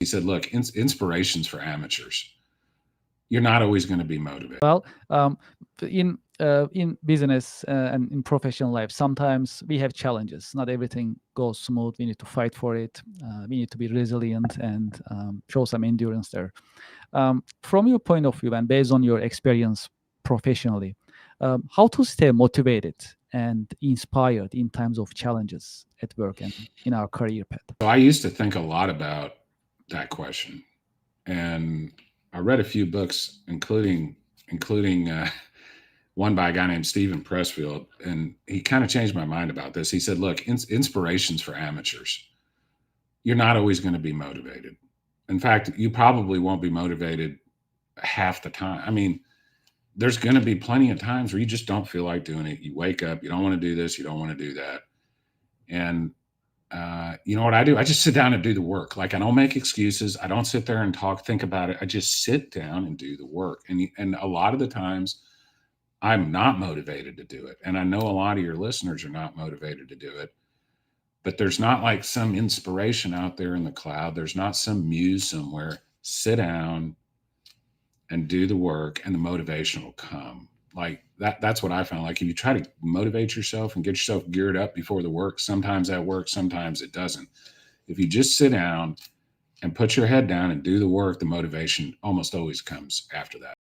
He said, look, inspiration's for amateurs. You're not always going to be motivated. Well, in business and in professional life, sometimes we have challenges. Not everything goes smooth. We need to fight for it. We need to be resilient and show some endurance there. From your point of view and based on your experience professionally, how to stay motivated and inspired in times of challenges at work and in our career path? So I used to think a lot about that question, and I read a few books, including one by a guy named Stephen Pressfield, and he kind of changed my mind about this. He said, "Look, inspiration's for amateurs. You're not always going to be motivated. In fact, you probably won't be motivated half the time. I mean, there's going to be plenty of times where you just don't feel like doing it. You wake up, you don't want to do this, you don't want to do that, and you know what I do? I just sit down and do the work. Like I don't make excuses. I don't sit there and think about it. I just sit down and do the work. And a lot of the times I'm not motivated to do it. And I know a lot of your listeners are not motivated to do it, but there's not like some inspiration out there in the cloud. There's not some muse somewhere. Sit down and do the work and the motivation will come. Like that's what I found. Like if you try to motivate yourself and get yourself geared up before the work, sometimes that works, sometimes it doesn't. If you just sit down and put your head down and do the work, the motivation almost always comes after that.